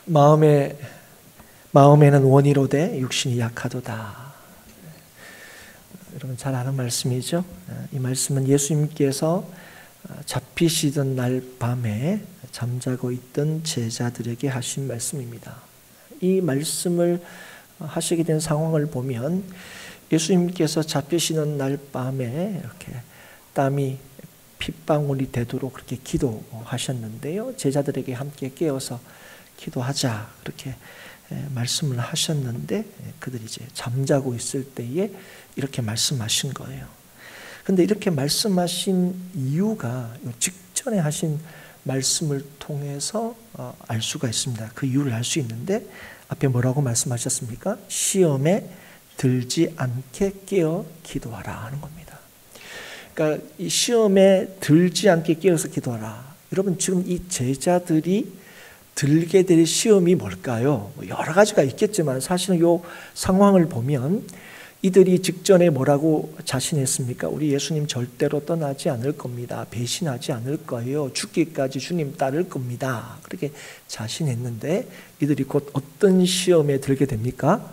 마음에는 원이로되 육신이 약하도다. 여러분 잘 아는 말씀이죠. 이 말씀은 예수님께서 잡히시던 날 밤에 잠자고 있던 제자들에게 하신 말씀입니다. 이 말씀을 하시게 된 상황을 보면 예수님께서 잡히시는 날 밤에 이렇게 땀이 핏방울이 되도록 그렇게 기도하셨는데요. 제자들에게 함께 깨어서 기도하자 그렇게 말씀을 하셨는데 그들이 이제 잠자고 있을 때에 이렇게 말씀하신 거예요. 근데 이렇게 말씀하신 이유가 직전에 하신 말씀을 통해서 알 수가 있습니다. 그 이유를 알 수 있는데 앞에 뭐라고 말씀하셨습니까? 시험에 들지 않게 깨어 기도하라 하는 겁니다. 그러니까 이 시험에 들지 않게 깨어서 기도하라. 여러분 지금 이 제자들이 들게 될 시험이 뭘까요? 여러 가지가 있겠지만 사실은 이 상황을 보면 이들이 직전에 뭐라고 자신했습니까? 우리 예수님 절대로 떠나지 않을 겁니다. 배신하지 않을 거예요. 죽기까지 주님 따를 겁니다. 그렇게 자신했는데 이들이 곧 어떤 시험에 들게 됩니까?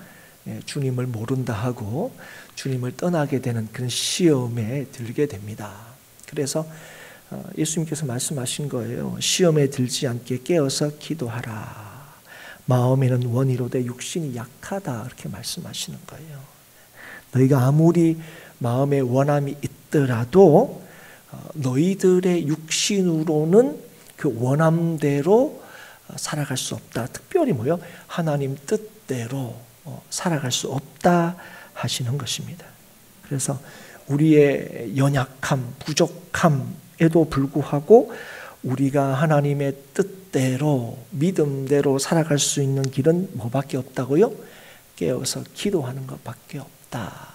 주님을 모른다 하고 주님을 떠나게 되는 그런 시험에 들게 됩니다. 그래서 예수님께서 말씀하신 거예요. 시험에 들지 않게 깨어서 기도하라. 마음에는 원이로되 육신이 약하다. 이렇게 말씀하시는 거예요. 너희가 아무리 마음에 원함이 있더라도 너희들의 육신으로는 그 원함대로 살아갈 수 없다. 특별히 뭐요? 하나님 뜻대로 살아갈 수 없다 하시는 것입니다. 그래서 우리의 연약함, 부족함에도 불구하고 우리가 하나님의 뜻대로 믿음대로 살아갈 수 있는 길은 뭐밖에 없다고요? 깨어서 기도하는 것밖에 없다.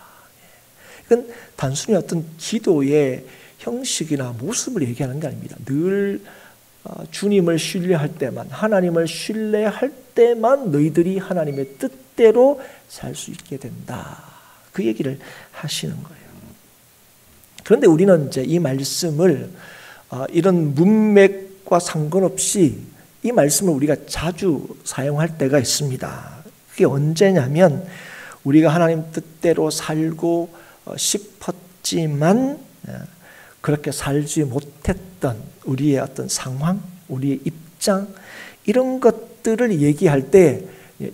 이건 단순히 어떤 기도의 형식이나 모습을 얘기하는 게 아닙니다. 늘 주님을 신뢰할 때만, 하나님을 신뢰할 때만 너희들이 하나님의 뜻대로 살 수 있게 된다. 그 얘기를 하시는 거예요. 그런데 우리는 이제 이 말씀을 이런 문맥과 상관없이 이 말씀을 우리가 자주 사용할 때가 있습니다. 그게 언제냐면 우리가 하나님 뜻대로 살고 싶었지만 그렇게 살지 못했던 우리의 어떤 상황, 우리의 입장 이런 것들을 얘기할 때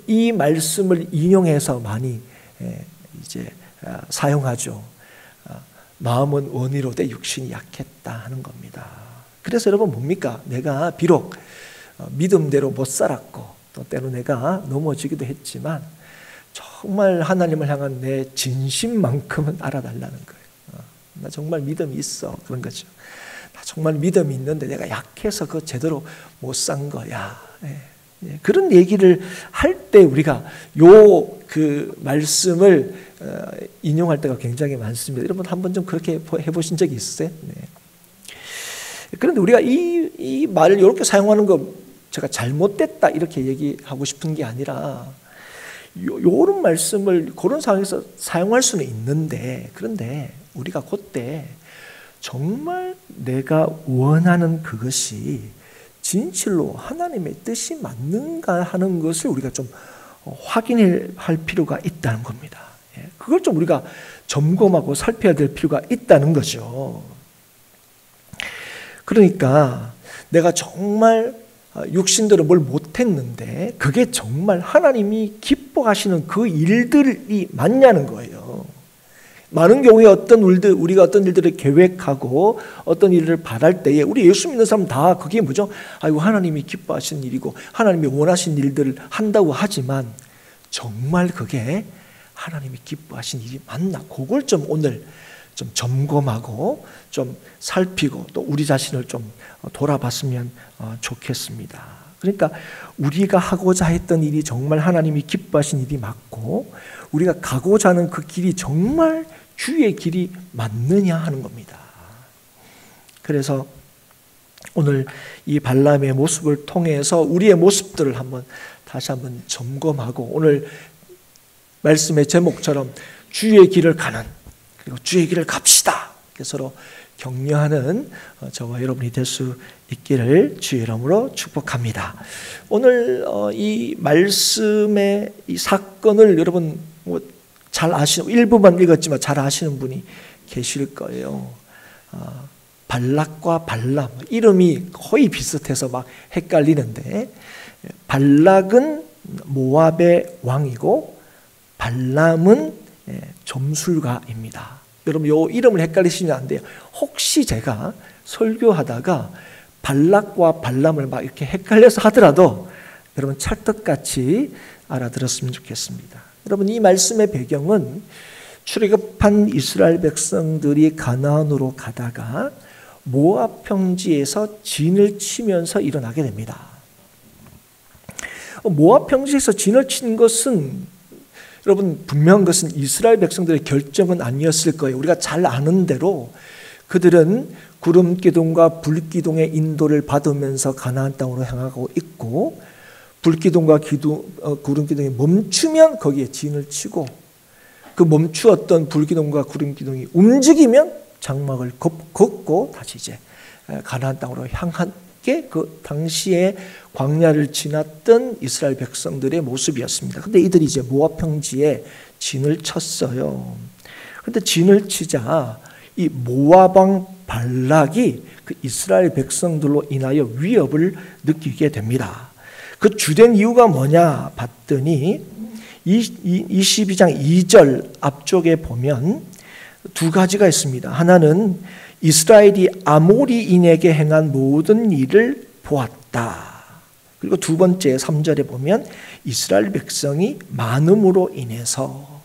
이 말씀을 인용해서 많이 이제 사용하죠. 마음은 원이로되 육신이 약했다 하는 겁니다. 그래서 여러분 뭡니까? 내가 비록 믿음대로 못 살았고 또 때로 내가 넘어지기도 했지만 정말 하나님을 향한 내 진심만큼은 알아달라는 거예요. 나 정말 믿음이 있어. 그런 거죠. 나 정말 믿음이 있는데 내가 약해서 그 제대로 못 산 거야. 그런 얘기를 할 때 우리가 그 말씀을 인용할 때가 굉장히 많습니다. 여러분 한번 좀 그렇게 해보신 적이 있으세요? 네. 그런데 우리가 이 말을 이렇게 사용하는 거 제가 잘못됐다 이렇게 얘기하고 싶은 게 아니라 이런 말씀을 그런 상황에서 사용할 수는 있는데 그런데 우리가 그때 정말 내가 원하는 그것이 진실로 하나님의 뜻이 맞는가 하는 것을 우리가 좀 확인할 필요가 있다는 겁니다. 그걸 좀 우리가 점검하고 살펴야 될 필요가 있다는 거죠. 그러니까 내가 정말 육신대로 뭘 못했는데 그게 정말 하나님이 기뻐하시는 그 일들이 맞냐는 거예요. 많은 경우에 우리가 어떤 일들을 계획하고 어떤 일을 바랄 때에 우리 예수 믿는 사람 다 그게 뭐죠? 아이고 하나님이 기뻐하시는 일이고 하나님이 원하신 일들을 한다고 하지만 정말 그게 하나님이 기뻐하신 일이 맞나? 그걸 좀 오늘 좀 점검하고 좀 살피고 또 우리 자신을 좀 돌아봤으면 좋겠습니다. 그러니까 우리가 하고자 했던 일이 정말 하나님이 기뻐하신 일이 맞고 우리가 가고자 하는 그 길이 정말 주의 길이 맞느냐 하는 겁니다. 그래서 오늘 이 발람의 모습을 통해서 우리의 모습들을 다시 한번 점검하고 오늘 말씀의 제목처럼 주의 길을 가는 그리고 주의 길을 갑시다. 서로 격려하는 저와 여러분이 될 수 있기를 주의 이름으로 축복합니다. 오늘 이 말씀의 이 사건을 여러분 잘 아시는, 일부만 읽었지만 잘 아시는 분이 계실 거예요. 발락과 발람, 이름이 거의 비슷해서 막 헷갈리는데, 발락은 모압의 왕이고 발람은 점술가입니다. 여러분 이 이름을 헷갈리시면 안 돼요. 혹시 제가 설교하다가 발락과 발람을 막 이렇게 헷갈려서 하더라도 여러분 찰떡같이 알아들었으면 좋겠습니다. 여러분 이 말씀의 배경은 출애굽한 이스라엘 백성들이 가나안으로 가다가 모압 평지에서 진을 치면서 일어나게 됩니다. 모압 평지에서 진을 친 것은 여러분 분명한 것은 이스라엘 백성들의 결정은 아니었을 거예요. 우리가 잘 아는 대로 그들은 구름기둥과 불기둥의 인도를 받으면서 가나안 땅으로 향하고 있고, 불기둥과 구름기둥이 멈추면 거기에 진을 치고, 그 멈추었던 불기둥과 구름기둥이 움직이면 장막을 걷고 다시 이제 가나안 땅으로 향한 게 그 당시에 광야를 지났던 이스라엘 백성들의 모습이었습니다. 근데 이들이 이제 모압 평지에 진을 쳤어요. 근데 진을 치자 이 모압 왕 발락이 그 이스라엘 백성들로 인하여 위협을 느끼게 됩니다. 그 주된 이유가 뭐냐 봤더니 22장 2절 앞쪽에 보면 두 가지가 있습니다. 하나는 이스라엘이 아모리인에게 행한 모든 일을 보았다. 그리고 두 번째 3절에 보면 이스라엘 백성이 많음으로 인해서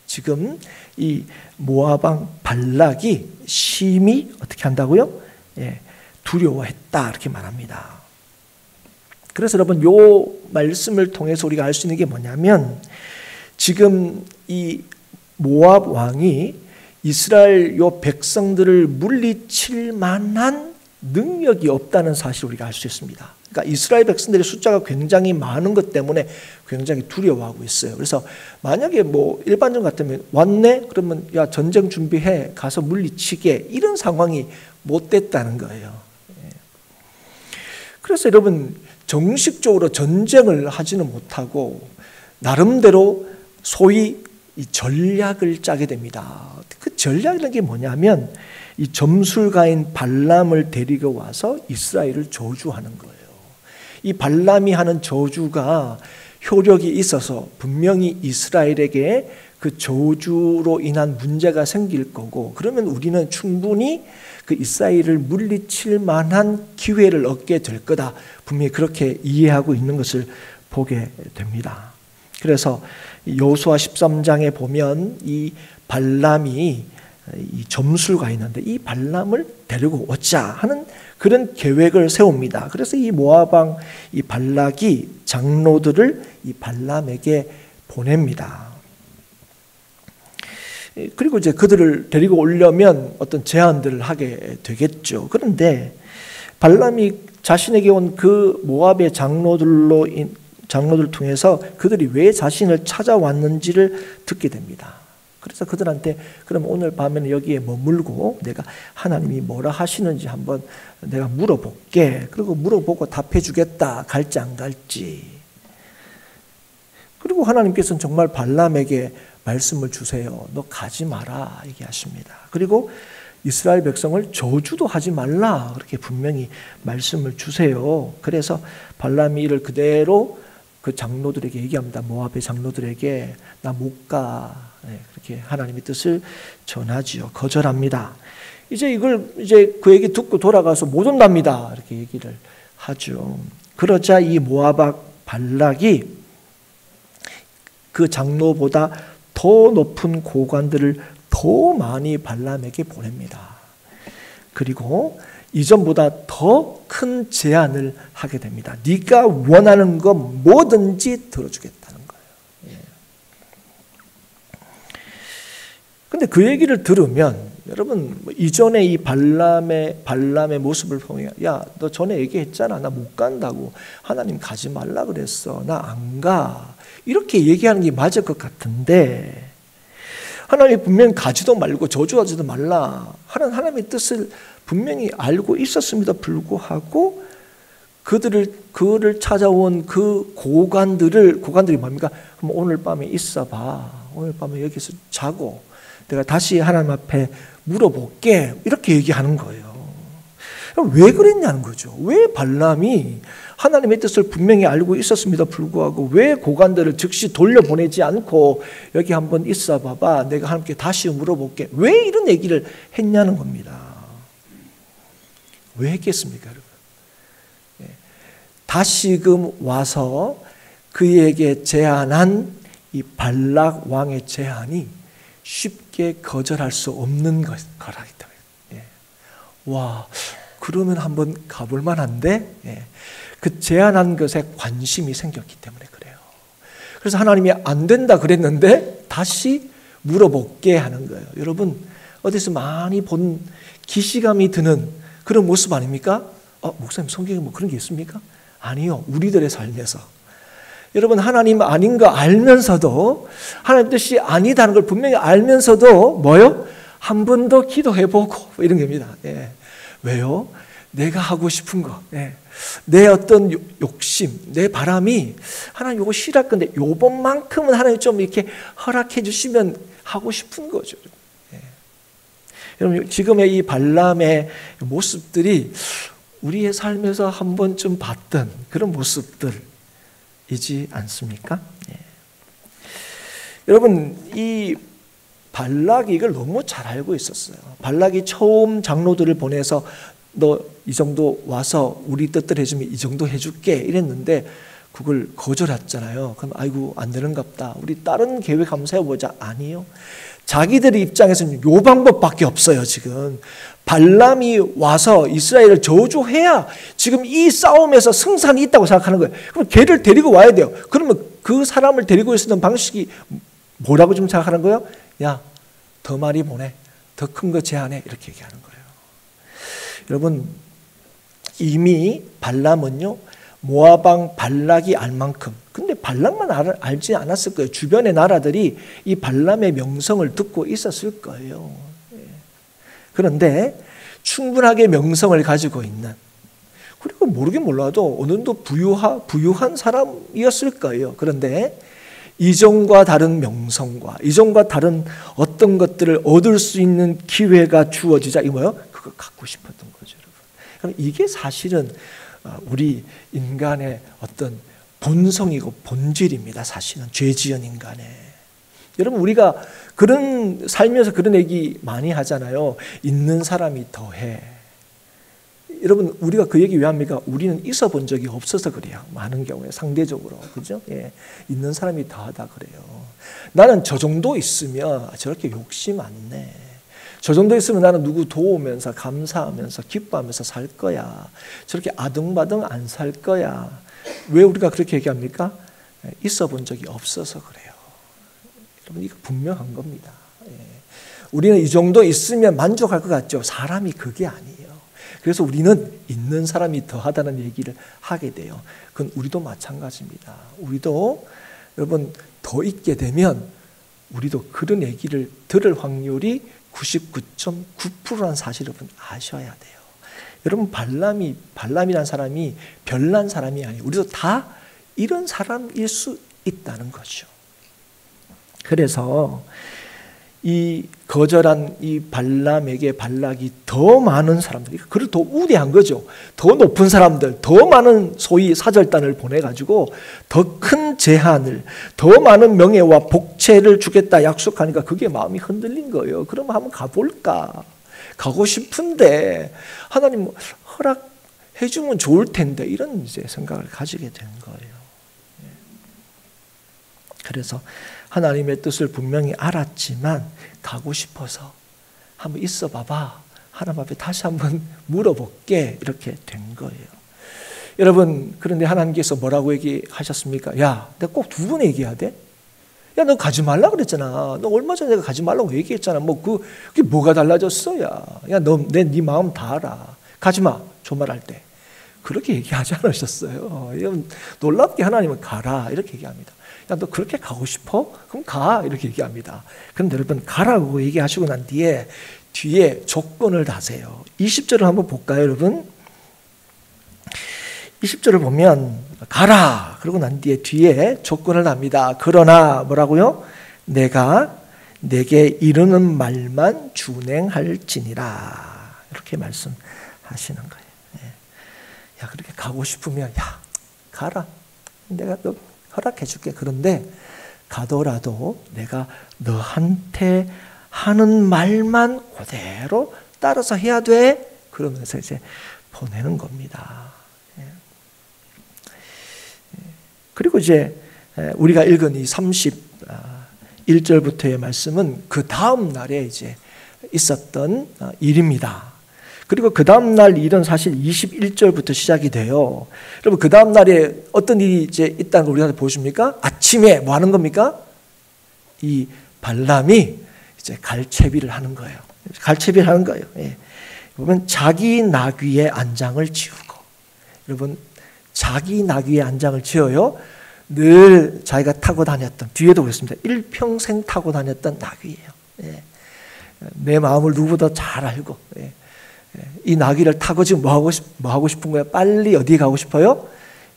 지금 이 모압 왕 발락이 심히 어떻게 한다고요? 두려워했다 이렇게 말합니다. 그래서 여러분 요 말씀을 통해서 우리가 알 수 있는 게 뭐냐면, 지금 이 모압 왕이 이스라엘 요 백성들을 물리칠 만한 능력이 없다는 사실을 우리가 알 수 있습니다. 그러니까 이스라엘 백성들의 숫자가 굉장히 많은 것 때문에 굉장히 두려워하고 있어요. 그래서 만약에 뭐 일반적 같으면 왔네? 그러면 야 전쟁 준비해 가서 물리치게, 이런 상황이 못 됐다는 거예요. 그래서 여러분 정식적으로 전쟁을 하지는 못하고 나름대로 소위 이 전략을 짜게 됩니다. 그 전략이라는 게 뭐냐면 이 점술가인 발람을 데리고 와서 이스라엘을 저주하는 거예요. 이 발람이 하는 저주가 효력이 있어서 분명히 이스라엘에게 그 저주로 인한 문제가 생길 거고, 그러면 우리는 충분히 그 이스라엘을 물리칠 만한 기회를 얻게 될 거다. 분명히 그렇게 이해하고 있는 것을 보게 됩니다. 그래서 여호수아 13장에 보면 이 발람이 이 점술가 있는데 이 발람을 데리고 오자 하는 그런 계획을 세웁니다. 그래서 이 모압 왕 이 발락이 장로들을 이 발람에게 보냅니다. 그리고 이제 그들을 데리고 오려면 어떤 제안들을 하게 되겠죠. 그런데 발람이 자신에게 온 그 모압의 장로들 통해서 그들이 왜 자신을 찾아왔는지를 듣게 됩니다. 그래서 그들한테 그럼 오늘 밤에는 여기에 머물고 내가 하나님이 뭐라 하시는지 한번 내가 물어볼게. 그리고 물어보고 답해 주겠다. 갈지 안 갈지. 그리고 하나님께서는 정말 발람에게 말씀을 주세요. 너 가지 마라 얘기하십니다. 그리고 이스라엘 백성을 저주도 하지 말라 그렇게 분명히 말씀을 주세요. 그래서 발람이 이를 그대로 그 장로들에게 얘기합니다. 모압의 장로들에게 나 못 가. 그렇게 하나님의 뜻을 전하지요. 거절합니다. 이제 그 얘기 듣고 돌아가서 못 온답니다. 이렇게 얘기를 하죠. 그러자 이 모압 발락이 그 장로보다 더 높은 고관들을 더 많이 발람에게 보냅니다. 그리고 이전보다 더 큰 제안을 하게 됩니다. 네가 원하는 거 뭐든지 들어주겠다는 거예요. 그런데 그 얘기를 들으면 여러분 이전에 이 발람의 모습을 보면 야, 너 전에 얘기했잖아. 나 못 간다고. 하나님 가지 말라 그랬어. 나 안 가. 이렇게 얘기하는 게 맞을 것 같은데 하나님이 분명히 가지도 말고 저주하지도 말라 하는 하나님의 뜻을 분명히 알고 있었음에도 불구하고 그를 찾아온 그 고관들이 뭡니까? 그럼 오늘 밤에 있어봐. 오늘 밤에 여기서 자고 내가 다시 하나님 앞에 물어볼게. 이렇게 얘기하는 거예요. 왜 그랬냐는 거죠. 왜 발람이 하나님의 뜻을 분명히 알고 있었음에도 불구하고 왜 고관들을 즉시 돌려보내지 않고 여기 한번 있어 봐봐. 내가 하나님께 다시 물어볼게. 왜 이런 얘기를 했냐는 겁니다. 왜 했겠습니까, 여러분? 다시금 와서 그에게 제안한 이 발락 왕의 제안이 쉽게 거절할 수 없는 거라기 때문에. 와, 그러면 한번 가볼 만한데? 그 제안한 것에 관심이 생겼기 때문에 그래요. 그래서 하나님이 안 된다 그랬는데 다시 물어볼게 하는 거예요. 여러분, 어디서 많이 본 기시감이 드는 그런 모습 아닙니까? 목사님, 성경에 뭐 그런 게 있습니까? 아니요. 우리들의 삶에서. 여러분, 하나님 아닌 거 알면서도, 하나님 뜻이 아니다는 걸 분명히 알면서도 뭐요? 한 번 더 기도해보고 이런 겁니다. 왜요? 내가 하고 싶은 거, 내 어떤 욕심, 내 바람이 하나님 요거 싫을 건데 요번만큼은 하나님 좀 이렇게 허락해 주시면 하고 싶은 거죠. 여러분, 지금의 이 발람의 모습들이 우리의 삶에서 한 번쯤 봤던 그런 모습들이지 않습니까? 여러분, 이 발락이 이걸 너무 잘 알고 있었어요. 발락이 처음 장로들을 보내서 너 이 정도 와서 우리 뜻대로 해주면 이 정도 해줄게 이랬는데 그걸 거절했잖아요. 그럼 아이고 안 되는갑다. 우리 다른 계획 한번 세워보자. 아니요. 자기들의 입장에서는 요 방법밖에 없어요. 지금 발람이 와서 이스라엘을 저주해야 지금 이 싸움에서 승산이 있다고 생각하는 거예요. 그럼 걔를 데리고 와야 돼요. 그러면 그 사람을 데리고 있었던 방식이 뭐라고 좀 생각하는 거예요? 야, 더 많이 보내. 더 큰 거 제안해. 이렇게 얘기하는 거예요. 여러분, 이미 발람은요, 모압왕 발락이 알 만큼, 근데 발락만 알지 않았을 거예요. 주변의 나라들이 이 발람의 명성을 듣고 있었을 거예요. 그런데 충분하게 명성을 가지고 있는, 그리고 모르긴 몰라도 어느 정도 부유한 사람이었을 거예요. 그런데 이전과 다른 명성과 이전과 다른 어떤 것들을 얻을 수 있는 기회가 주어지자, 이 뭐예요? 그거 갖고 싶었던 거죠, 여러분. 그럼 이게 사실은 우리 인간의 어떤 본성이고 본질입니다. 사실은 죄지은 인간의. 여러분, 우리가 그런 살면서 그런 얘기 많이 하잖아요. 있는 사람이 더해. 여러분, 우리가 그 얘기 왜 합니까? 우리는 있어 본 적이 없어서 그래요. 많은 경우에 상대적으로. 그죠? 있는 사람이 더하다 그래요. 나는 저 정도 있으면 저렇게 욕심 안 내. 저 정도 있으면 나는 누구 도우면서 감사하면서 기뻐하면서 살 거야. 저렇게 아등바등 안 살 거야. 왜 우리가 그렇게 얘기합니까? 있어 본 적이 없어서 그래요. 여러분, 이거 분명한 겁니다. 우리는 이 정도 있으면 만족할 것 같죠? 사람이 그게 아니에요. 그래서 우리는 있는 사람이 더하다는 얘기를 하게 돼요. 그건 우리도 마찬가지입니다. 우리도 여러분 더 있게 되면 우리도 그런 얘기를 들을 확률이 99.9%라는 사실을 여러분 아셔야 돼요. 여러분, 발람이라는 사람이 별난 사람이 아니에요. 우리도 다 이런 사람일 수 있다는 거죠. 그래서 이 거절한 이 발람에게 발락이 더 많은 사람들, 그를 더 우대한 거죠. 더 높은 사람들, 더 많은 소위 사절단을 보내가지고 더 큰 제한을, 더 많은 명예와 복채를 주겠다 약속하니까 그게 마음이 흔들린 거예요. 그럼 한번 가볼까? 가고 싶은데 하나님 허락해 주면 좋을 텐데, 이런 이제 생각을 가지게 된 거예요. 그래서 하나님의 뜻을 분명히 알았지만 가고 싶어서 한번 있어 봐봐. 하나님 앞에 다시 한번 물어볼게. 이렇게 된 거예요. 여러분, 그런데 하나님께서 뭐라고 얘기하셨습니까? 야, 내가 꼭 두 번 얘기해야 돼? 야, 너 가지 말라 그랬잖아. 너 얼마 전에 내가 가지 말라고 얘기했잖아. 그게 뭐가 달라졌어? 야, 너 네 마음 다 알아. 가지 마. 저 말할 때. 그렇게 얘기하지 않으셨어요. 놀랍게 하나님은 가라 이렇게 얘기합니다. 야, 너 그렇게 가고 싶어? 그럼 가 이렇게 얘기합니다. 그런데 여러분 가라고 얘기하시고 난 뒤에 조건을 다세요. 20절을 한번 볼까요, 여러분? 20절을 보면 가라 그러고 난 뒤에 조건을 답니다. 그러나 뭐라고요? 내가 내게 이르는 말만 준행할지니라 이렇게 말씀하시는 거예요. 야, 그렇게 가고 싶으면 야, 가라. 내가 너 허락해 줄게. 그런데 가더라도 내가 너한테 하는 말만 그대로 따라서 해야 돼. 그러면서 이제 보내는 겁니다. 그리고 이제 우리가 읽은 이 31절부터의 말씀은 그 다음 날에 이제 있었던 일입니다. 그리고 그 다음 날 일은 사실 21절부터 시작이 돼요. 여러분 그 다음 날에 어떤 일이 이제 있다는 걸 우리가 보십니까? 아침에 뭐 하는 겁니까? 이 발람이 이제 갈채비를 하는 거예요. 갈채비를 하는 거예요. 예. 보면 자기 나귀의 안장을 지우고, 여러분 자기 나귀의 안장을 지어요. 늘 자기가 타고 다녔던, 뒤에도 그랬습니다. 일평생 타고 다녔던 나귀예요. 예. 내 마음을 누구보다 잘 알고, 예. 이 나귀를 타고 지금 뭐 하고 싶은 거야? 빨리 어디에 가고 싶어요?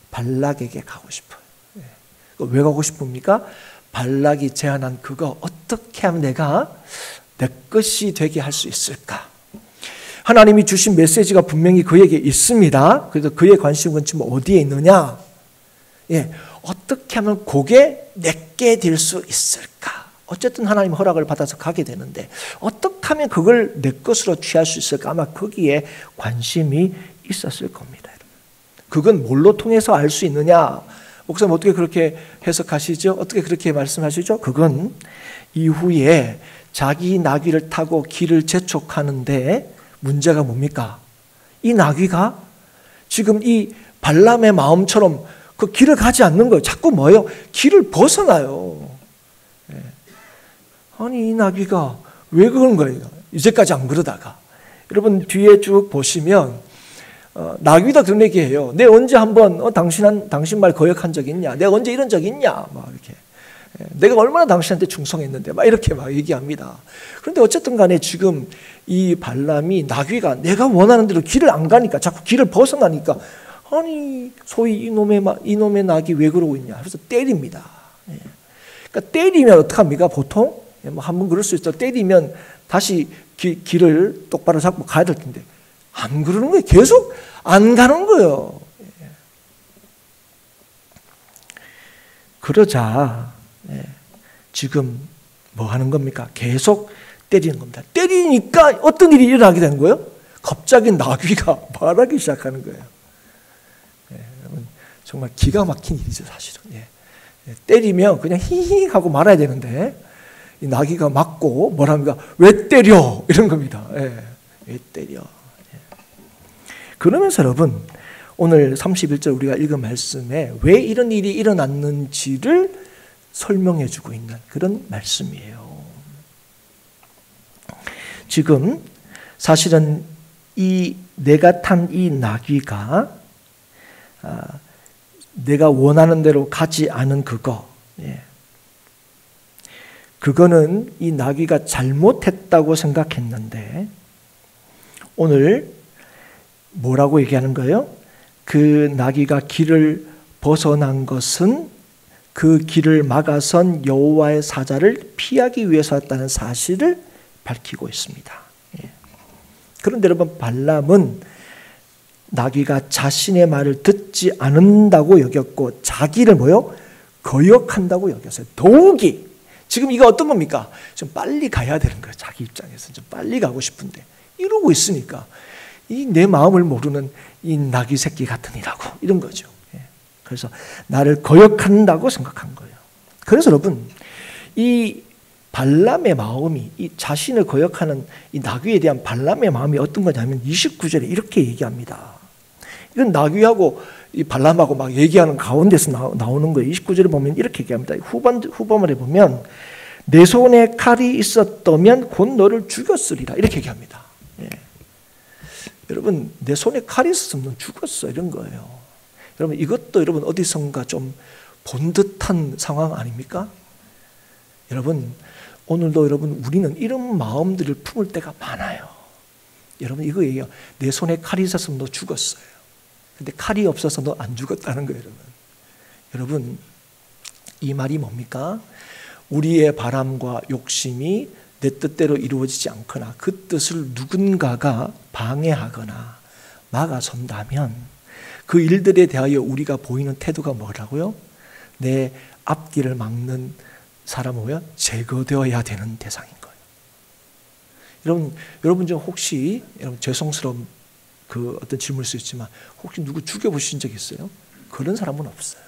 발락에게 가고 싶어요. 예. 왜 가고 싶습니까? 발락이 제안한 그거 어떻게 하면 내가 내 것이 되게 할 수 있을까? 하나님이 주신 메시지가 분명히 그에게 있습니다. 그래서 그의 관심은 지금 어디에 있느냐? 예, 어떻게 하면 그게 내게 될 수 있을까? 어쨌든 하나님 허락을 받아서 가게 되는데 어떻게 하면 그걸 내 것으로 취할 수 있을까? 아마 거기에 관심이 있었을 겁니다. 그건 뭘로 통해서 알 수 있느냐? 목사님 어떻게 그렇게 해석하시죠? 어떻게 그렇게 말씀하시죠? 그건 이후에 자기 나귀를 타고 길을 재촉하는데 문제가 뭡니까? 이 나귀가 지금 이 발람의 마음처럼 그 길을 가지 않는 거예요. 자꾸 뭐예요? 길을 벗어나요. 아니 이 나귀가 왜 그런 거예요? 이제까지 안 그러다가. 여러분 뒤에 쭉 보시면 나귀도 그런 얘기해요. 내가 언제 한번 당신 말 거역한 적 있냐? 내가 언제 이런 적 있냐? 막 이렇게. 내가 얼마나 당신한테 충성했는데 막 이렇게 막 얘기합니다. 그런데 어쨌든 간에 지금 이 발람이 나귀가 내가 원하는 대로 길을 안 가니까 자꾸 길을 벗어나니까 아니 소위 이놈의 낙이 왜 그러고 있냐? 그래서 때립니다. 그러니까 때리면 어떡합니까? 보통 뭐 한번 그럴 수 있어. 때리면 다시 길을 똑바로 잡고 가야 될 텐데 안 그러는 거예요. 계속 안 가는 거예요. 그러자 지금 뭐 하는 겁니까? 계속 때리는 겁니다. 때리니까 어떤 일이 일어나게 되는 거예요? 갑자기 나귀가 말하기 시작하는 거예요. 정말 기가 막힌 일이죠, 사실은. 때리면 그냥 히히 하고 말아야 되는데 이 나귀가 맞고 뭐랍니까? 왜 때려? 이런 겁니다. 왜 때려? 그러면서 여러분 오늘 31절 우리가 읽은 말씀에 왜 이런 일이 일어났는지를 설명해 주고 있는 그런 말씀이에요. 지금 사실은 이 내가 탄 이 나귀가 내가 원하는 대로 가지 않은 그거는 이 나귀가 잘못했다고 생각했는데 오늘 뭐라고 얘기하는 거예요? 그 나귀가 길을 벗어난 것은 그 길을 막아선 여호와의 사자를 피하기 위해서였다는 사실을 밝히고 있습니다. 그런데 여러분 발람은 나귀가 자신의 말을 듣지 않는다고 여겼고 자기를 거역한다고 여겼어요. 더욱이 지금 이거 어떤 겁니까? 좀 빨리 가야 되는 거예요. 자기 입장에서 좀 빨리 가고 싶은데 이러고 있으니까 이 내 마음을 모르는 이 나귀 새끼 같으니라고 이런 거죠. 그래서 나를 거역한다고 생각한 거예요. 그래서 여러분 이 발람의 마음이 이 자신을 거역하는 이 나귀에 대한 발람의 마음이 어떤 거냐면 29절에 이렇게 얘기합니다. 이건 나귀하고 이 발람하고 막 얘기하는 가운데서 나오는 거예요. 29절에 보면 이렇게 얘기합니다. 후반말에 보면 내 손에 칼이 있었다면 곧 너를 죽였으리라 이렇게 얘기합니다. 여러분 내 손에 칼이 있었으면 죽었어 이런 거예요. 여러분 이것도 여러분 어디선가 좀 본 듯한 상황 아닙니까? 여러분 오늘도 여러분 우리는 이런 마음들을 품을 때가 많아요. 여러분 이거 얘기해요. 내 손에 칼이 있었으면 너 죽었어요. 근데 칼이 없어서 너 안 죽었다는 거예요. 여러분 이 말이 뭡니까? 우리의 바람과 욕심이 내 뜻대로 이루어지지 않거나 그 뜻을 누군가가 방해하거나 막아선다면 그 일들에 대하여 우리가 보이는 태도가 뭐라고요? 내 앞길을 막는 사람은 뭐야? 제거되어야 되는 대상인 거예요. 여러분 중 혹시 여러분 죄송스러운 그 어떤 질문일 수 있지만 혹시 누구 죽여보신 적 있어요? 그런 사람은 없어요.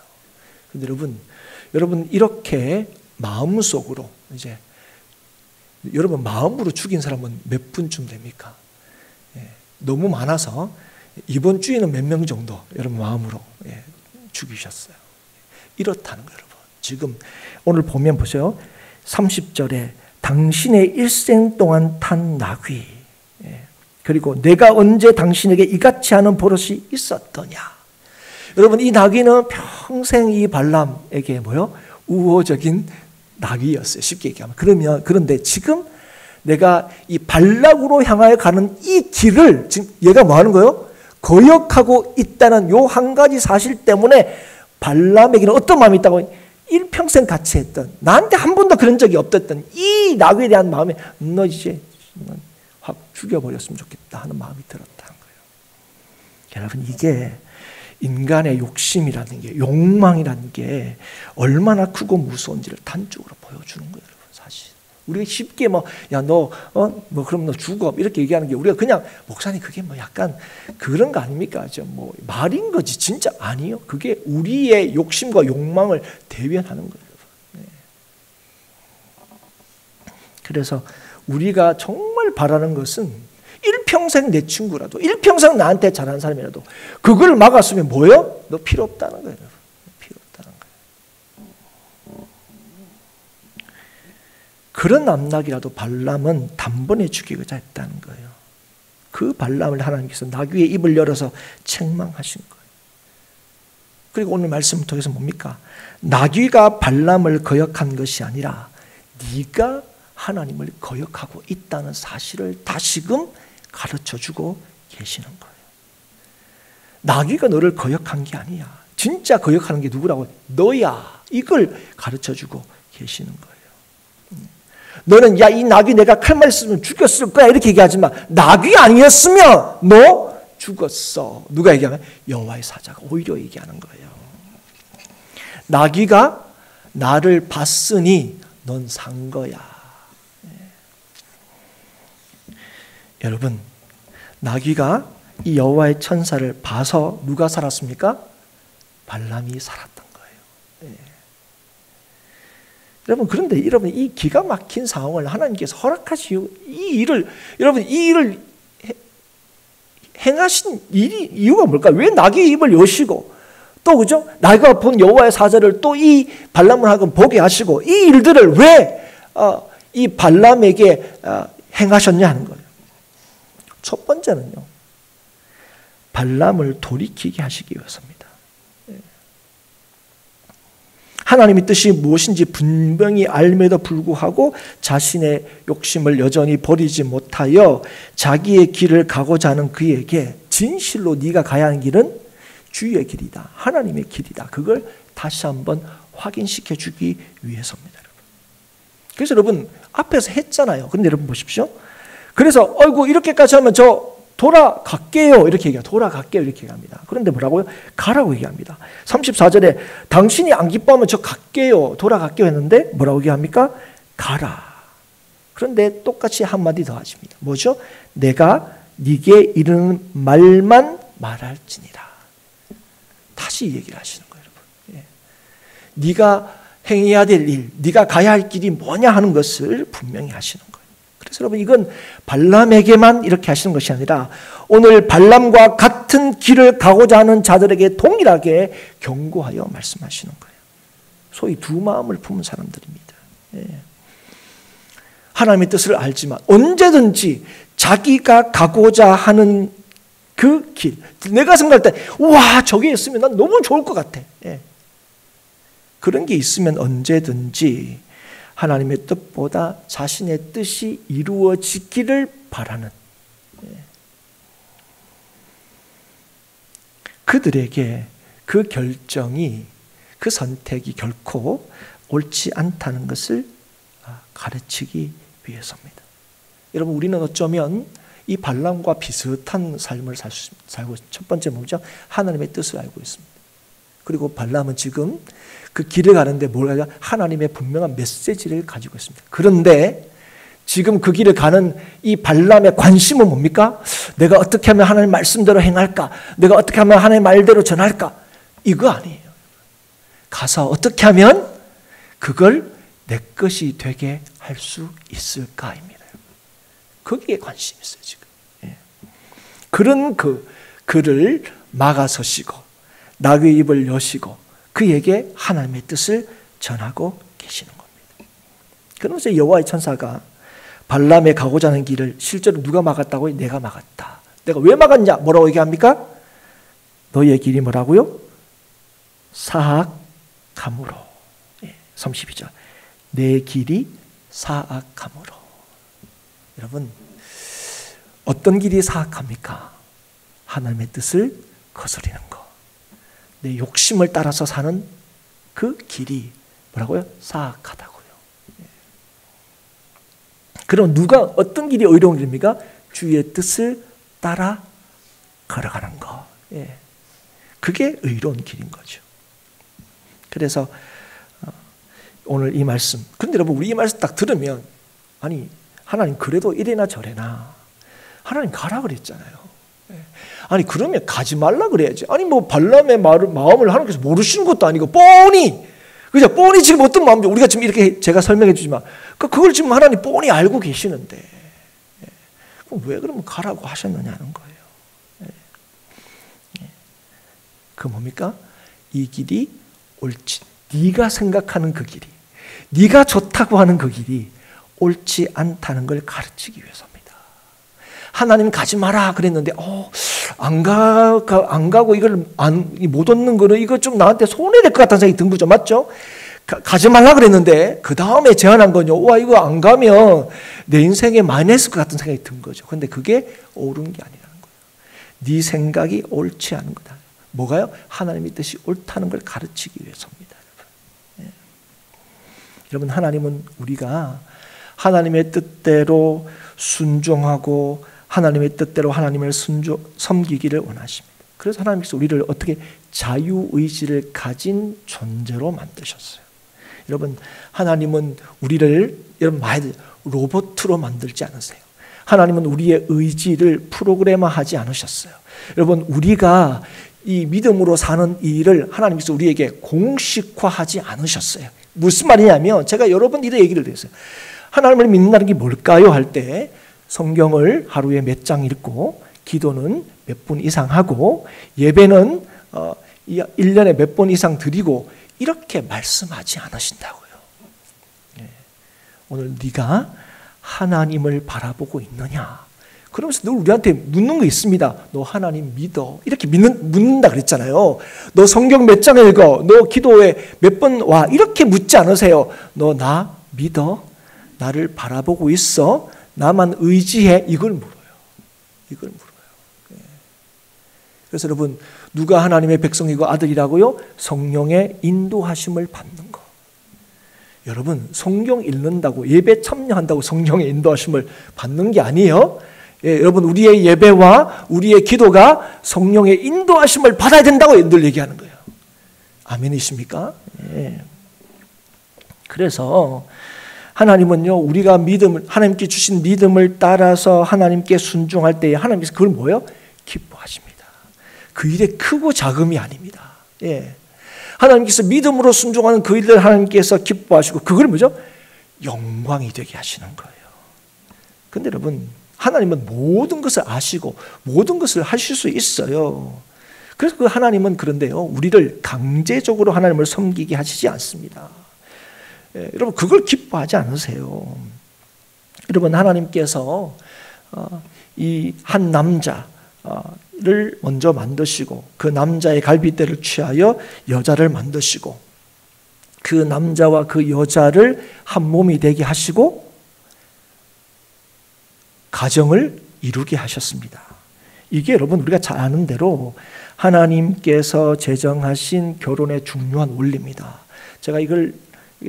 근데 여러분 이렇게 마음속으로 이제 여러분 마음으로 죽인 사람은 몇 분쯤 됩니까? 너무 많아서 이번 주에는 몇 명 정도 여러분 마음으로 죽이셨어요. 이렇다는 거예요. 여러분 지금 오늘 보면 보세요. 30절에 당신의 일생 동안 탄 나귀 그리고 내가 언제 당신에게 이같이 하는 버릇이 있었더냐. 여러분 이 나귀는 평생 이 발람에게 뭐요? 우호적인 나귀였어요. 쉽게 얘기하면. 그런데 지금 내가 이 발락으로 향하여 가는 이 길을 지금 얘가 뭐 하는 거예요? 거역하고 있다는 요 한 가지 사실 때문에 발람에게는 어떤 마음이 있다고? 일평생 같이 했던 나한테 한 번도 그런 적이 없었던 이 나귀에 대한 마음에 너 이제 확 죽여버렸으면 좋겠다 하는 마음이 들었다는 거예요. 여러분 이게 인간의 욕심이라는 게 욕망이라는 게 얼마나 크고 무서운지를 단적으로 보여주는 거예요. 여러분 사실 우리가 쉽게 그럼 너 죽어 이렇게 얘기하는 게 우리가 그냥 목사님 그게 뭐 약간 그런 거 아닙니까? 뭐 말인 거지 진짜 아니요. 그게 우리의 욕심과 욕망을 대변하는 거예요. 네. 그래서 우리가 정말 바라는 것은 일평생 내 친구라도 일평생 나한테 잘하는 사람이라도 그걸 막았으면 뭐예요? 너 필요 없다는 거예요. 필요 없다는 거예요. 그런 암나귀라도 발람은 단번에 죽이고자 했다는 거예요. 그 발람을 하나님께서 나귀의 입을 열어서 책망하신 거예요. 그리고 오늘 말씀을 통해서 뭡니까? 나귀가 발람을 거역한 것이 아니라 네가 하나님을 거역하고 있다는 사실을 다시금 가르쳐주고 계시는 거예요. 나귀가 너를 거역한 게 아니야. 진짜 거역하는 게 누구라고? 너야. 이걸 가르쳐주고 계시는 거예요. 너는 야, 이 나귀 내가 칼만 있으면 죽였을 거야 이렇게 얘기하지 마. 나귀 아니었으면 너 죽었어. 누가 얘기하면? 여호와의 사자가 오히려 얘기하는 거예요. 나귀가 나를 봤으니 넌 산 거야. 여러분 나귀가 이 여호와의 천사를 봐서 누가 살았습니까? 발람이 살았던 거예요. 여러분 그런데 여러분 이 기가 막힌 상황을 하나님께서 허락하시고 이 일을 행하신 이유가 뭘까? 왜 나귀의 입을 여시고 또 그죠? 나귀가 본 여호와의 사자를 또 이 발람을 하고 보게 하시고 이 일들을 왜 이 발람에게 행하셨냐 하는 거예요. 첫 번째는요. 발람을 돌이키게 하시기 위해서입니다. 하나님의 뜻이 무엇인지 분명히 알매도 불구하고 자신의 욕심을 여전히 버리지 못하여 자기의 길을 가고자 하는 그에게 진실로 네가 가야 하는 길은 주의 길이다. 하나님의 길이다. 그걸 다시 한번 확인시켜 주기 위해서입니다. 그래서 여러분 앞에서 했잖아요. 그런데 여러분 보십시오. 그래서 이렇게까지 하면 저 돌아갈게요. 이렇게 얘기해요. 돌아갈게요. 이렇게 얘기합니다. 그런데 뭐라고요? 가라고 얘기합니다. 34절에 당신이 안 기뻐하면 저 갈게요. 돌아갈게요 했는데 뭐라고 얘기합니까? 가라. 그런데 똑같이 한마디 더 하십니다. 뭐죠? 내가 네게 이르는 말만 말할지니라. 다시 얘기를 하시는 거예요. 여러분. 네가 행해야 될 일, 네가 가야 할 길이 뭐냐 하는 것을 분명히 하시는 거예요. 그래서 여러분 이건 발람에게만 이렇게 하시는 것이 아니라 오늘 발람과 같은 길을 가고자 하는 자들에게 동일하게 경고하여 말씀하시는 거예요. 소위 두 마음을 품은 사람들입니다. 하나님의 뜻을 알지만 언제든지 자기가 가고자 하는 그 길. 내가 생각할 때 와 저게 있으면 난 너무 좋을 것 같아. 예. 그런 게 있으면 언제든지 하나님의 뜻보다 자신의 뜻이 이루어지기를 바라는 그들에게 그 결정이 그 선택이 결코 옳지 않다는 것을 가르치기 위해서입니다. 여러분 우리는 어쩌면 이 발람과 비슷한 삶을 살고 첫 번째 뭐죠? 하나님의 뜻을 알고 있습니다. 그리고 발람은 지금 그 길을 가는데 뭘 가지고 하나님의 분명한 메시지를 가지고 있습니다. 그런데 지금 그 길을 가는 이 발람의 관심은 뭡니까? 내가 어떻게 하면 하나님 말씀대로 행할까? 내가 어떻게 하면 하나님 말대로 전할까? 이거 아니에요. 가서 어떻게 하면 그걸 내 것이 되게 할 수 있을까입니다. 거기에 관심이 있어요 지금. 그런 그를 막아서시고 낙의 입을 여시고 그에게 하나님의 뜻을 전하고 계시는 겁니다. 그러면서 여호와의 천사가 발람의 가고자 하는 길을 실제로 누가 막았다고요? 내가 막았다. 내가 왜 막았냐? 뭐라고 얘기합니까? 너희의 길이 뭐라고요? 사악함으로. 32절. 내 길이 사악함으로. 여러분 어떤 길이 사악합니까? 하나님의 뜻을 거스리는 것. 내 욕심을 따라서 사는 그 길이 뭐라고요? 사악하다고요. 그럼 누가 어떤 길이 의로운 길입니까? 주의 뜻을 따라 걸어가는 것. 그게 의로운 길인 거죠. 그래서 오늘 이 말씀. 근데 여러분 우리 이 말씀 딱 들으면 아니 하나님 그래도 이래나 저래나 하나님 가라 그랬잖아요. 아니 그러면 가지 말라 그래야지. 아니 뭐 발람의 마음을 하나님께서 모르시는 것도 아니고 뻔히 그죠? 뻔히 지금 어떤 마음인지 우리가 지금 이렇게 제가 설명해 주지만 그걸 지금 하나님 뻔히 알고 계시는데 그럼 왜 그러면 가라고 하셨느냐는 거예요. 그 뭡니까? 이 길이 옳지. 네가 생각하는 그 길이, 네가 좋다고 하는 그 길이 옳지 않다는 걸 가르치기 위해서입니다. 하나님 가지 마라 그랬는데 안 가고 이걸 못 얻는 거는 이거 좀 나한테 손해될 것 같다는 생각이 든 거죠. 맞죠? 가지 말라 그랬는데 그 다음에 제안한 건요. 와 이거 안 가면 내 인생에 마이너스 것 같은 생각이 든 거죠. 근데 그게 옳은 게 아니라는 거예요. 네 생각이 옳지 않은 거다. 뭐가요? 하나님의 뜻이 옳다는 걸 가르치기 위해서입니다. 여러분 하나님은 우리가 하나님의 뜻대로 순종하고 하나님의 뜻대로 하나님을 섬기기를 원하십니다. 그래서 하나님께서 우리를 어떻게 자유의지를 가진 존재로 만드셨어요. 여러분 하나님은 우리를 여러분 많이 로봇으로 만들지 않으세요. 하나님은 우리의 의지를 프로그래머하지 않으셨어요. 여러분 우리가 이 믿음으로 사는 이 일을 하나님께서 우리에게 공식화하지 않으셨어요. 무슨 말이냐면 제가 여러 번 이런 얘기를 드렸어요. 하나님을 믿는다는 게 뭘까요? 할 때 성경을 하루에 몇 장 읽고 기도는 몇 분 이상 하고 예배는 1년에 몇 번 이상 드리고 이렇게 말씀하지 않으신다고요. 오늘 네가 하나님을 바라보고 있느냐? 그러면서 늘 우리한테 묻는 거 있습니다. 너 하나님 믿어? 이렇게 묻는다 그랬잖아요. 너 성경 몇 장 읽어? 너 기도에 몇 번 와? 이렇게 묻지 않으세요. 너 나 믿어? 나를 바라보고 있어? 나만 의지해? 이걸 물어요. 이걸 물어요. 그래서 여러분 누가 하나님의 백성이고 아들이라고요? 성령의 인도하심을 받는 거. 여러분 성경 읽는다고 예배 참여한다고 성령의 인도하심을 받는 게 아니에요. 여러분 우리의 예배와 우리의 기도가 성령의 인도하심을 받아야 된다고 늘 얘기하는 거예요. 아멘이십니까? 그래서 하나님은요 우리가 하나님께 주신 믿음을 따라서 하나님께 순종할 때에 하나님께서 그걸 뭐예요? 기뻐하십니다. 그 일의 크고 작음이 아닙니다. 하나님께서 믿음으로 순종하는 그 일을 하나님께서 기뻐하시고 그걸 뭐죠? 영광이 되게 하시는 거예요. 그런데 여러분 하나님은 모든 것을 아시고 모든 것을 하실 수 있어요. 그래서 그 하나님은 그런데요 우리를 강제적으로 하나님을 섬기게 하시지 않습니다. 여러분 그걸 기뻐하지 않으세요. 여러분 하나님께서 이 한 남자 먼저 만드시고 그 남자의 갈빗대를 취하여 여자를 만드시고 그 남자와 그 여자를 한 몸이 되게 하시고 가정을 이루게 하셨습니다. 이게 여러분 우리가 잘 아는 대로 하나님께서 제정하신 결혼의 중요한 원리입니다. 제가 이걸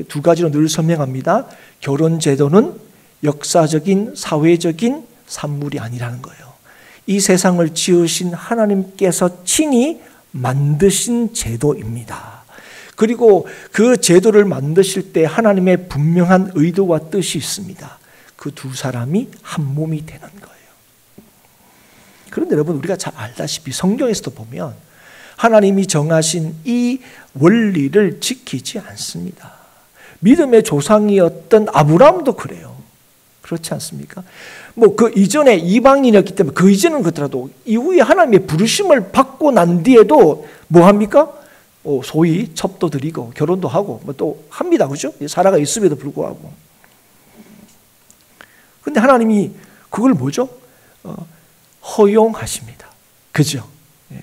두 가지로 늘 설명합니다. 결혼 제도는 역사적인 사회적인 산물이 아니라는 거예요. 이 세상을 지으신 하나님께서 친히 만드신 제도입니다. 그리고 그 제도를 만드실 때 하나님의 분명한 의도와 뜻이 있습니다. 그 두 사람이 한 몸이 되는 거예요. 그런데 여러분 우리가 잘 알다시피 성경에서도 보면 하나님이 정하신 이 원리를 지키지 않습니다. 믿음의 조상이었던 아브라함도 그래요. 그렇지 않습니까? 뭐 그 이전에 이방인이었기 때문에 그 이전은 그렇더라도 이후에 하나님의 부르심을 받고 난 뒤에도 뭐 합니까? 소위 첩도 드리고 결혼도 하고 뭐 또 합니다. 그죠? 사라가 있음에도 불구하고. 근데 하나님이 그걸 뭐죠? 허용하십니다. 그죠? 예.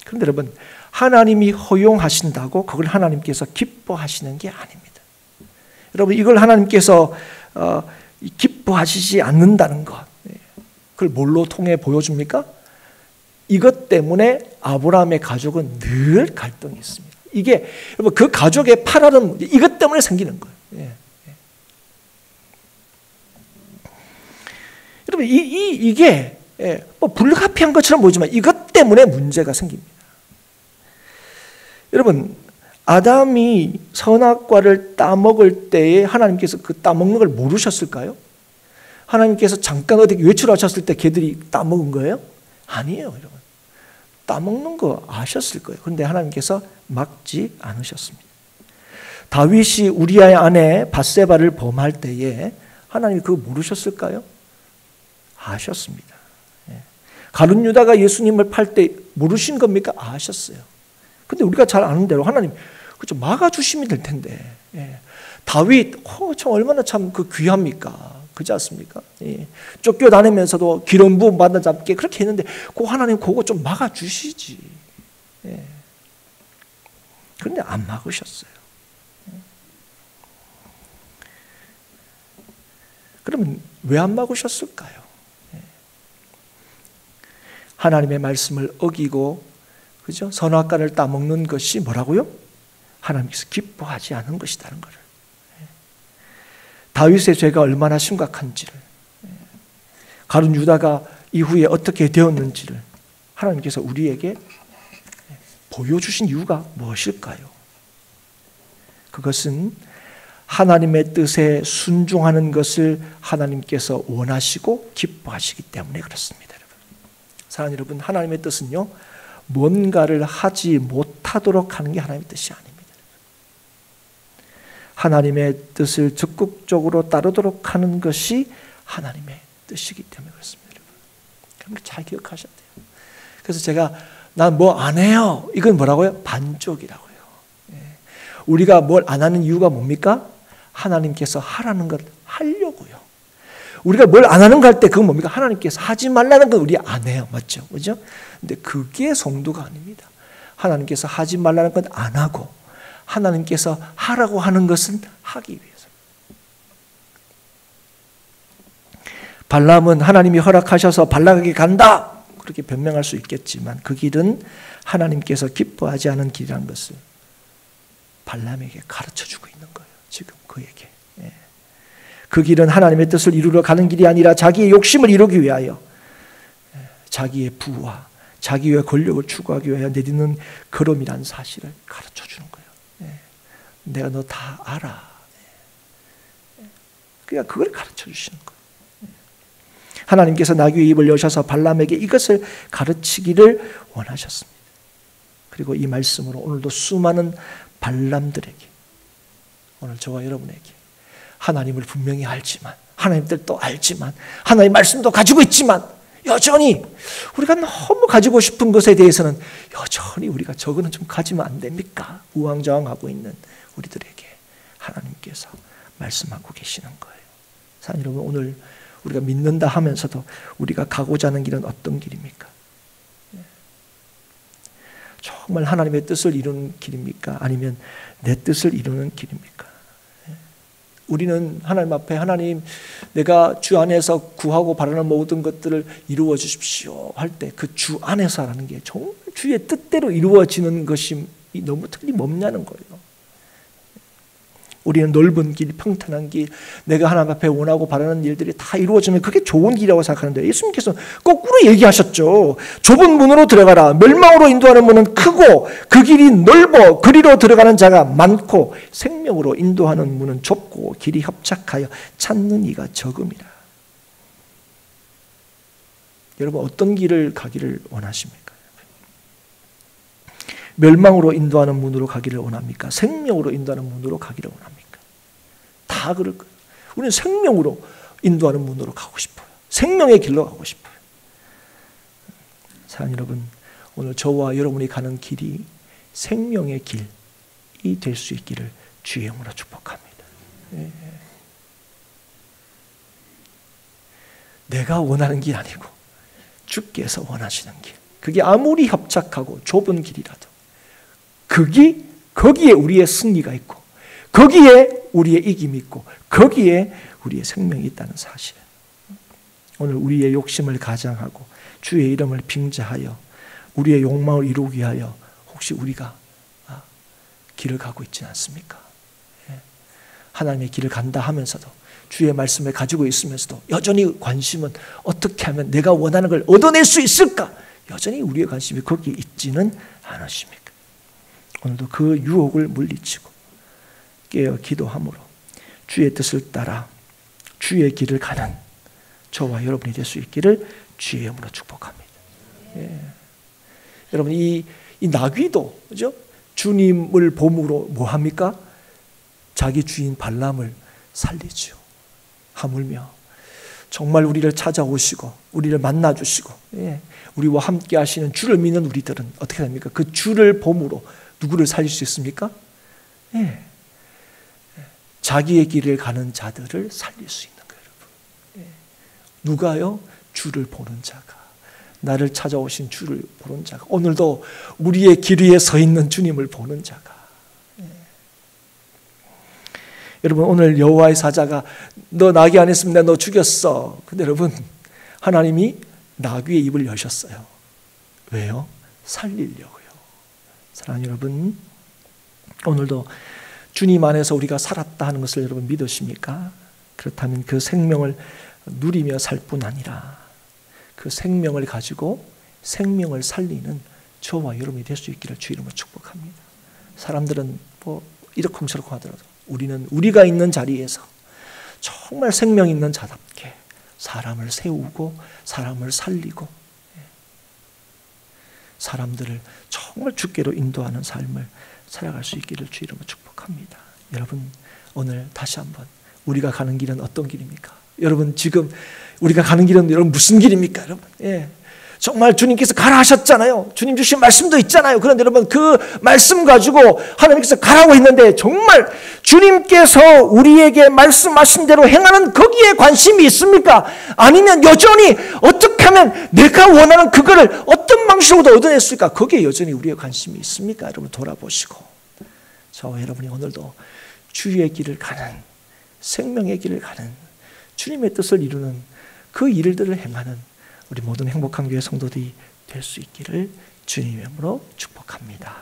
그런데 여러분 하나님이 허용하신다고 그걸 하나님께서 기뻐하시는 게 아닙니다. 여러분 이걸 하나님께서 기뻐하시지 않는다는 것, 그걸 뭘로 통해 보여줍니까? 이것 때문에 아브라함의 가족은 늘 갈등이 있습니다. 이게 여러분 그 가족의 파란은 이것 때문에 생기는 거예요. 예. 여러분 이게 뭐 불가피한 것처럼 보이지만 이것 때문에 문제가 생깁니다. 여러분 아담이 선악과를 따먹을 때에 하나님께서 그 따먹는 걸 모르셨을까요? 하나님께서 잠깐 어디 외출하셨을 때 걔들이 따먹은 거예요? 아니에요, 여러분. 따먹는 거 아셨을 거예요. 그런데 하나님께서 막지 않으셨습니다. 다윗이 우리아의 아내 밧세바를 범할 때에 하나님이 그거 모르셨을까요? 아셨습니다. 가룟 유다가 예수님을 팔 때 모르신 겁니까? 아셨어요. 근데 우리가 잘 아는 대로 하나님 그죠 막아주시면 될 텐데. 다윗 참 얼마나 참 그 귀합니까? 그렇지 않습니까? 쫓겨다니면서도 기름 부음 받아 잡게 그렇게 했는데 그 하나님 그거 좀 막아주시지. 그런데 안 막으셨어요. 그러면 왜 안 막으셨을까요? 하나님의 말씀을 어기고 그죠? 선악과를 따먹는 것이 뭐라고요? 하나님께서 기뻐하지 않은 것이라는 것을. 다윗의 죄가 얼마나 심각한지를, 가룟 유다가 이후에 어떻게 되었는지를 하나님께서 우리에게 보여주신 이유가 무엇일까요? 그것은 하나님의 뜻에 순종하는 것을 하나님께서 원하시고 기뻐하시기 때문에 그렇습니다. 사랑하는 여러분, 하나님의 뜻은요 뭔가를 하지 못하도록 하는 게 하나님의 뜻이 아닙니다. 하나님의 뜻을 적극적으로 따르도록 하는 것이 하나님의 뜻이기 때문에 그렇습니다. 여러분 잘 기억하셔야 돼요. 그래서 제가 난 뭐 안 해요 이건 뭐라고요? 반쪽이라고요. 우리가 뭘 안 하는 이유가 뭡니까? 하나님께서 하라는 것 하려고요. 우리가 뭘 안 하는 거 할 때 그건 뭡니까? 하나님께서 하지 말라는 건 우리 안 해요. 맞죠? 그죠? 근데 그게 성도가 아닙니다. 하나님께서 하지 말라는 건 안 하고 하나님께서 하라고 하는 것은 하기 위해서. 발람은 하나님이 허락하셔서 발락에게 간다 그렇게 변명할 수 있겠지만 그 길은 하나님께서 기뻐하지 않은 길이라는 것을 발람에게 가르쳐주고 있는 거예요. 지금 그에게. 그 길은 하나님의 뜻을 이루러 가는 길이 아니라 자기의 욕심을 이루기 위하여 자기의 부와 자기의 권력을 추구하기 위하여 내딛는 걸음이라는 사실을 가르쳐주는 거예요. 내가 너 다 알아. 그러니까 그걸 가르쳐주시는 거예요. 하나님께서 나귀의 입을 여셔서 발람에게 이것을 가르치기를 원하셨습니다. 그리고 이 말씀으로 오늘도 수많은 발람들에게 오늘 저와 여러분에게 하나님을 분명히 알지만 하나님 뜻도 알지만 하나님의 말씀도 가지고 있지만 여전히 우리가 너무 가지고 싶은 것에 대해서는 여전히 우리가 저거는 좀 가지면 안 됩니까? 우왕좌왕하고 있는 우리들에게 하나님께서 말씀하고 계시는 거예요. 사랑하는 여러분, 오늘 우리가 믿는다 하면서도 우리가 가고자 하는 길은 어떤 길입니까? 정말 하나님의 뜻을 이루는 길입니까? 아니면 내 뜻을 이루는 길입니까? 우리는 하나님 앞에 하나님 내가 주 안에서 구하고 바라는 모든 것들을 이루어 주십시오 할 때 그 주 안에서 하는 게 정말 주의 뜻대로 이루어지는 것이 너무 틀림없냐는 거예요. 우리는 넓은 길, 평탄한 길, 내가 하나님 앞에 원하고 바라는 일들이 다 이루어지면 그게 좋은 길이라고 생각하는데 예수님께서는 거꾸로 얘기하셨죠. 좁은 문으로 들어가라. 멸망으로 인도하는 문은 크고 그 길이 넓어 그리로 들어가는 자가 많고 생명으로 인도하는 문은 좁고 길이 협착하여 찾는 이가 적음이라. 여러분 어떤 길을 가기를 원하십니까? 멸망으로 인도하는 문으로 가기를 원합니까? 생명으로 인도하는 문으로 가기를 원합니까? 다 그럴 거예요. 우리는 생명으로 인도하는 문으로 가고 싶어요. 생명의 길로 가고 싶어요. 사랑하는 여러분, 오늘 저와 여러분이 가는 길이 생명의 길이 될 수 있기를 주의 이름으로 축복합니다. 예. 내가 원하는 길 아니고 주께서 원하시는 길. 그게 아무리 협착하고 좁은 길이라도 거기에 우리의 승리가 있고 거기에 우리의 이김이 있고 거기에 우리의 생명이 있다는 사실. 오늘 우리의 욕심을 가장하고 주의 이름을 빙자하여 우리의 욕망을 이루기 위하여 혹시 우리가 길을 가고 있지는 않습니까? 하나님의 길을 간다 하면서도 주의 말씀을 가지고 있으면서도 여전히 관심은 어떻게 하면 내가 원하는 걸 얻어낼 수 있을까? 여전히 우리의 관심이 거기에 있지는 않으십니까? 오늘도 그 유혹을 물리치고 깨어 기도함으로 주의 뜻을 따라 주의 길을 가는 저와 여러분이 될 수 있기를 주의 이름으로 축복합니다. 예. 여러분 이 나귀도 그죠? 주님을 봄으로 뭐 합니까? 자기 주인 발람을 살리죠. 하물며 정말 우리를 찾아오시고 우리를 만나주시고 우리와 함께 하시는 주를 믿는 우리들은 어떻게 됩니까? 그 주를 봄으로 누구를 살릴 수 있습니까? 자기의 길을 가는 자들을 살릴 수 있는 거예요. 여러분. 누가요? 주를 보는 자가. 나를 찾아오신 주를 보는 자가. 오늘도 우리의 길 위에 서 있는 주님을 보는 자가. 여러분 오늘 여호와의 사자가 너 나귀 안 했으면 내가 너 죽였어. 근데 여러분 하나님이 나귀의 입을 여셨어요. 왜요? 살리려고요. 사랑하는 여러분 오늘도 주님 안에서 우리가 살았다 하는 것을 여러분 믿으십니까? 그렇다면 그 생명을 누리며 살 뿐 아니라 그 생명을 가지고 생명을 살리는 저와 여러분이 될 수 있기를 주 이름으로 축복합니다. 사람들은 뭐 이러쿵저러쿵 하더라도 우리는 우리가 있는 자리에서 정말 생명 있는 자답게 사람을 세우고 사람을 살리고 사람들을 정말 주께로 인도하는 삶을 살아갈 수 있기를 주 이름으로 축복합니다. 여러분 오늘 다시 한번 우리가 가는 길은 어떤 길입니까? 여러분 지금 우리가 가는 길은 여러분 무슨 길입니까? 여러분 정말 주님께서 가라 하셨잖아요. 주님 주신 말씀도 있잖아요. 그런데 여러분 그 말씀 가지고 하나님께서 가라고 했는데 정말 주님께서 우리에게 말씀하신 대로 행하는 거기에 관심이 있습니까? 아니면 여전히 어떻게 하면 내가 원하는 그거를 어떤 방식으로도 얻어낼 수 있을까? 거기에 여전히 우리의 관심이 있습니까? 여러분 돌아보시고 저와 여러분이 오늘도 주의 길을 가는 생명의 길을 가는 주님의 뜻을 이루는 그 일들을 행하는 우리 모든 행복한 교회 성도들이 될 수 있기를 주님의 이름으로 축복합니다.